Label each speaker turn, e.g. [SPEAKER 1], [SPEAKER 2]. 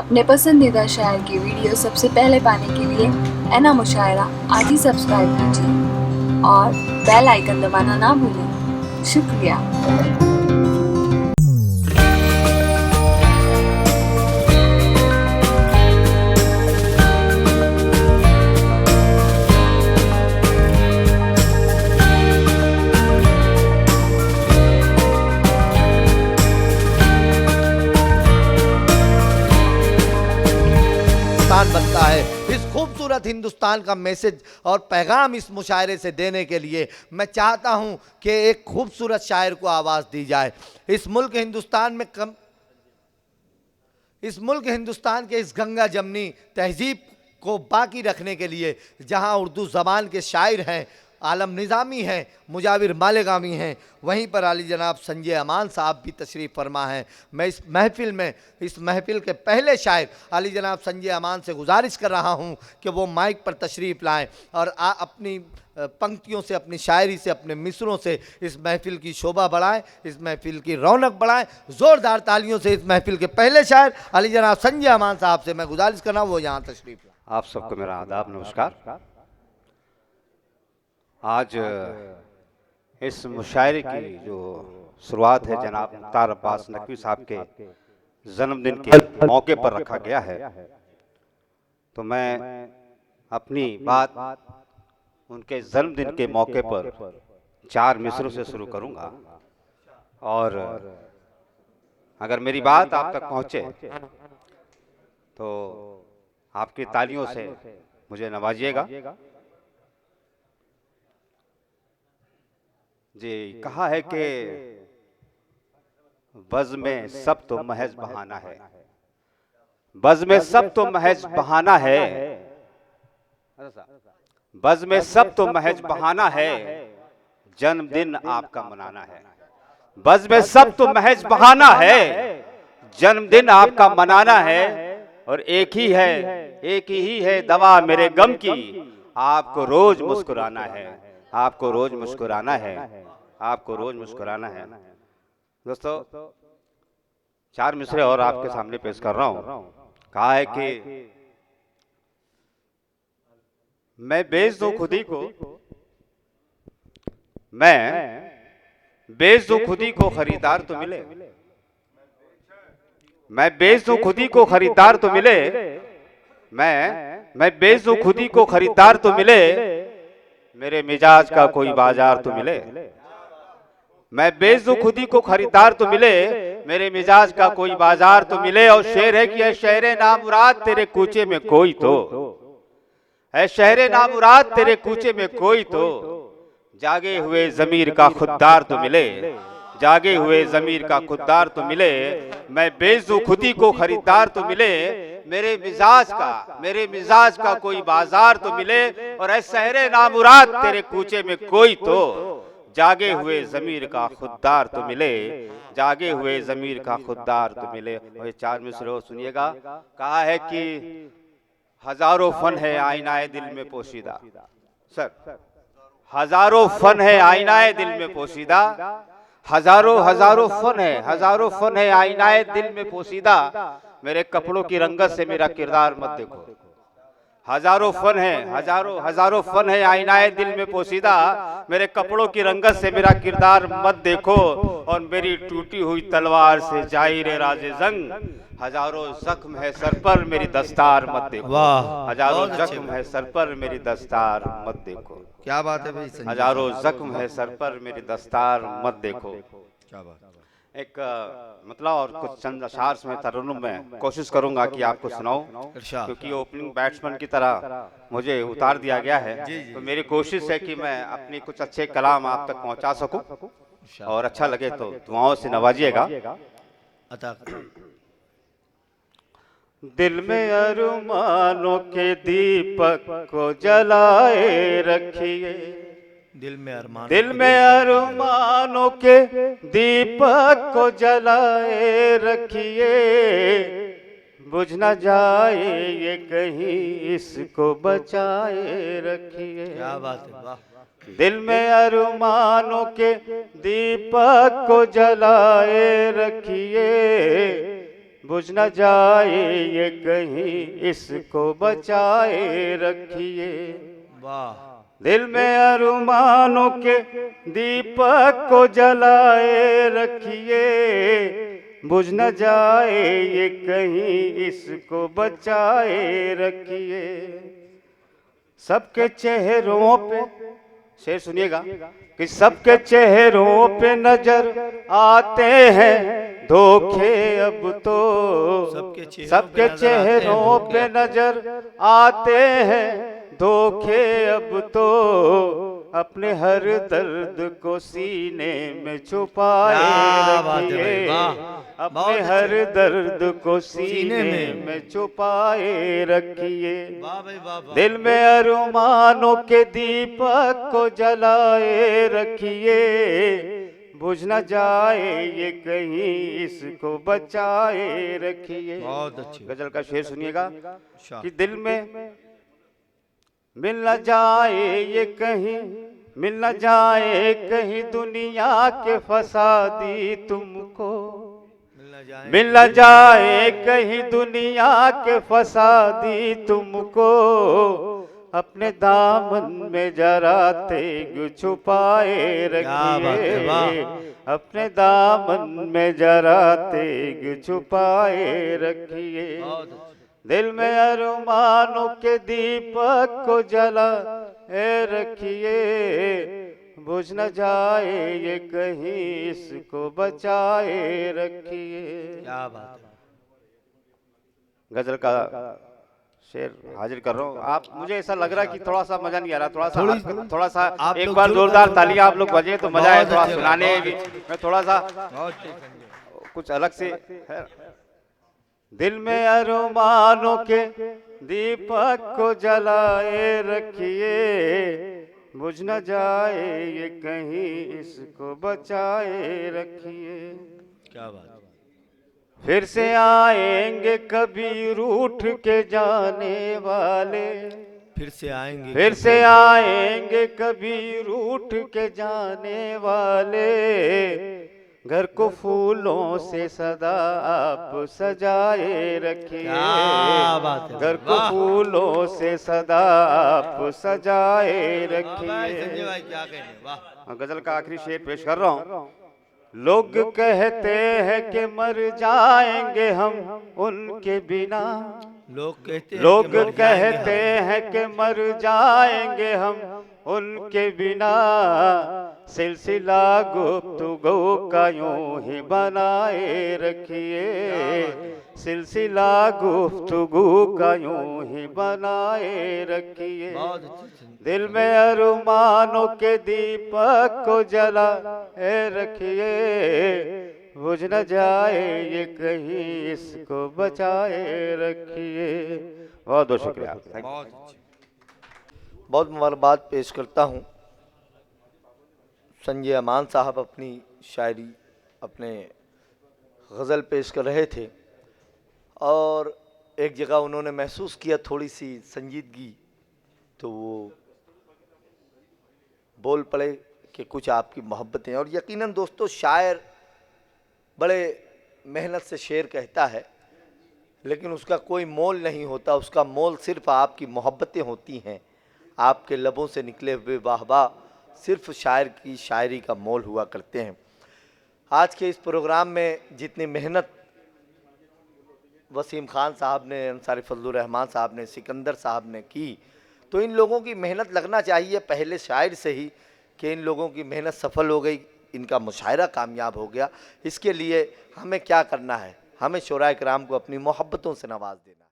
[SPEAKER 1] अपने पसंदीदा शायर की वीडियो सबसे पहले पाने के लिए एना मुशायरा आज ही सब्सक्राइब कीजिए और बेल आइकन दबाना ना भूलें। शुक्रिया।
[SPEAKER 2] हिंदुस्तान बनता है। इस खूबसूरत हिंदुस्तान का मैसेज और पैगाम इस मुशायरे से देने के लिए मैं चाहता हूं कि एक खूबसूरत शायर को आवाज़ दी जाए। इस मुल्क हिंदुस्तान के इस गंगा जमनी तहजीब को बाकी रखने के लिए जहां उर्दू ज़बान के शायर हैं, आलम निज़ामी हैं, मुजाविर मालेगामी हैं, वहीं पर अली जनाब संजय अमान साहब भी तशरीफ़ फरमा हैं। मैं इस महफ़िल के पहले शायर अली जनाब संजय अमान से गुजारिश कर रहा हूं कि वो माइक पर तशरीफ़ लाएं और अपनी पंक्तियों से, अपनी शायरी से, अपने मिसरों से इस महफ़िल की शोभा बढ़ाएं, इस महफ़िल की रौनक बढ़ाएं। ज़ोरदार तालियों से इस महफ़िल के पहले शायर अली जनाब संजय अमान साहब से मैं गुजारिश कर रहा हूँ वो यहाँ तशरीफ़ लाएं।
[SPEAKER 3] आप सबको मेरा आदाब नमस्कार। आज इस मुशायरे की जो शुरुआत है जनाब मुख्तार अब्बास नकवी साहब के जन्मदिन के मौके पर रखा गया है, तो मैं अपनी बात उनके जन्मदिन के मौके पर 4 मिसरों से शुरू करूंगा और अगर मेरी बात आप तक पहुंचे तो आपकी तालियों से मुझे नवाजिएगा। जी, कहा है कि बज़ में सब तो महज बहाना है, बज़ में सब तो महज बहाना है, बज़ में सब तो महज बहाना है, जन्मदिन आपका मनाना है। बज़ में सब तो महज बहाना है, जन्मदिन आपका मनाना है, और एक ही है दवा मेरे गम की, आपको रोज मुस्कुराना है, आपको रोज मुस्कुराना है, आपको रोज मुस्कुराना है। दोस्तों, 4 मिसरे और आपके सामने पेश कर रहा हूं। कहा है कि मैं बेच दूं खुदी को, मैं बेच दूं खुदी को खरीदार तो मिले, मैं बेच दूं खुदी को खरीदार तो मिले, मैं बेच दूं खुदी को खरीदार तो मिले, मेरे मिजाज का कोई बाजार तो मिले, मैं बेच दूं खुदी को खरीदार तो मिले, मेरे मिजाज का कोई बाजार तो मिले। और शेर है कि ऐ शहरे नामुराद तेरे कूचे में कोई तो, ऐ शहरे नामुराद तेरे कूचे में कोई तो, जागे हुए जमीर का खुददार तो मिले, जागे हुए जमीर का खुददार तो मिले, मैं बेच दूं खुदी को खरीदार तो मिले, मेरे मिजाज का कोई बाजार तो मिले। और ऐ शहरे नामुराद तेरे कूचे में कोई तो, जागे हुए जमीर का खुददार तो मिले, जागे हुए जमीर का खुददार तो मिले। और ये 4 मिसरे सुनिएगा। कहा है कि हजारों फन है आईनाए दिल में पोशीदा, सर हजारों फन है आईनाए दिल में पोशीदा, हजारों फन है आईनाए दिल में पोशीदा, मेरे कपड़ों की रंगत से मेरा किरदार मत देखो। हजारों फन है आईनाए दिल में पोशीदा, मेरे कपड़ों की रंगत से मेरा किरदार मत देखो, और मेरी टूटी हुई तलवार से जाहिर राजे जंग, हजारों जख्म है सर पर मेरी दस्तार मत देखो। हजारों जख्म है सर पर मेरी दस्तार मत देखो।
[SPEAKER 2] क्या बात है भाई,
[SPEAKER 3] हजारों जख्म है सर पर मेरी दस्तार मत देखो।
[SPEAKER 2] क्या बात।
[SPEAKER 3] एक मतलब और कुछ चंद अशार में तरन्नुम में कोशिश करूंगा कि आपको सुनाऊं, क्योंकि ओपनिंग बैट्समैन की तरह मुझे उतार दिया गया है। तो मेरी कोशिश है कि मैं अपनी कुछ अच्छे कलाम आप तक पहुंचा सकूं, और अच्छा लगे तो दुआओं से नवाजिएगा। दिल में अरमानों के दीपक को जलाए रखिए, दिल में अरमानों के दीपक को जलाए रखिए, बुझ न जाए ये कहीं इसको बचाए रखिए।
[SPEAKER 2] क्या बात है, वाह।
[SPEAKER 3] दिल में अरमानों के दीपक को जलाए रखिए, बुझ न जाए ये कहीं, इसको बचाए रखिए।
[SPEAKER 2] वाह।
[SPEAKER 3] दिल में अरमानों के दीपक को जलाए रखिए, बुझ न जाए ये कहीं, इसको बचाए रखिए। सबके चेहरों पे, शेर सुनिएगा, कि सबके चेहरों पे नजर आते हैं धोखे अब तो, सबके चेहरों पे नजर आते हैं धोखे अब तो, अपने हर दर्द को सीने में छुपाए रखिए, अपने हर दर्द को सीने में छुपाए रखिए। दिल में अरमानों के दीपक को जलाए रखिए, बुझ न जाए ये कहीं, इसको बचाए रखिए।
[SPEAKER 2] बहुत अच्छी
[SPEAKER 3] गजल का शेर सुनिएगा कि दिल में मिल न जाए ये कहीं, मिल न जाए कहीं दुनिया के फसादी तुमको, मिल न जाए कहीं दुनिया के फसादी तुमको, अपने दामन में जरा तेग छुपाए रखिए, अपने दामन में जरा तेग छुपाए रखिए। दिल में अरमानों के दीपक को जलाए रखिए, बुझ न जाए ये कहीं, इसको बचाए रखिए।
[SPEAKER 2] क्या बात है।
[SPEAKER 3] गजल का शेर हाजिर कर रहा हूँ। आप, मुझे ऐसा लग रहा है कि थोड़ा सा मजा नहीं आ रहा, थोड़ा सा एक बार जोरदार तालियां आप लोग बजे तो मजा आए थोड़ा सुनाने में। मैं थोड़ा सा कुछ अलग से है। दिल में अरमानों के दीपक को जलाए रखिए, बुझ न जाए ये कहीं, इसको बचाए रखिए।
[SPEAKER 2] क्या बात।
[SPEAKER 3] फिर से आएंगे कभी रूठ के जाने वाले,
[SPEAKER 2] फिर से आएंगे,
[SPEAKER 3] फिर से आएंगे कभी रूठ के जाने वाले, घर को फूलों से सदा आप सजाए रखिए, घर को फूलों से सदा आप सजाए रखिए। गजल का आखिरी शेर पेश कर रहा हूँ। लोग कहते हैं कि मर जाएंगे हम उनके बिना, लोग कहते हैं कि मर जाएंगे हम उनके बिना, सिलसिला गुफ्तगू का यूं ही बनाए रखिए, सिलसिला गुफ्तगू का यूं ही बनाए रखिए। दिल में अरमानों के दीपक को जलाए रखिए, बुझ न जाए ये कहीं, इसको बचाए रखिए। बहुत बहुत शुक्रिया।
[SPEAKER 2] बहुत मुबारकबाद पेश करता हूँ। संजय अमान साहब अपनी शायरी, अपने गज़ल पेश कर रहे थे और एक जगह उन्होंने महसूस किया थोड़ी सी संजीदगी, तो वो बोल पड़े कि कुछ आपकी मोहब्बतें। और यकीनन दोस्तों, शायर बड़े मेहनत से शेर कहता है, लेकिन उसका कोई मोल नहीं होता, उसका मोल सिर्फ आपकी मोहब्बतें होती हैं। आपके लबों से निकले हुए वाह वाह सिर्फ शायर की शायरी का मोल हुआ करते हैं। आज के इस प्रोग्राम में जितनी मेहनत वसीम खान साहब ने, अंसारी फजलुर रहमान साहब ने, सिकंदर साहब ने की, तो इन लोगों की मेहनत लगना चाहिए पहले शायर से ही कि इन लोगों की मेहनत सफल हो गई, इनका मुशायरा कामयाब हो गया। इसके लिए हमें क्या करना है? हमें शुरा-ए-किराम को अपनी मोहब्बतों से नवाज देना।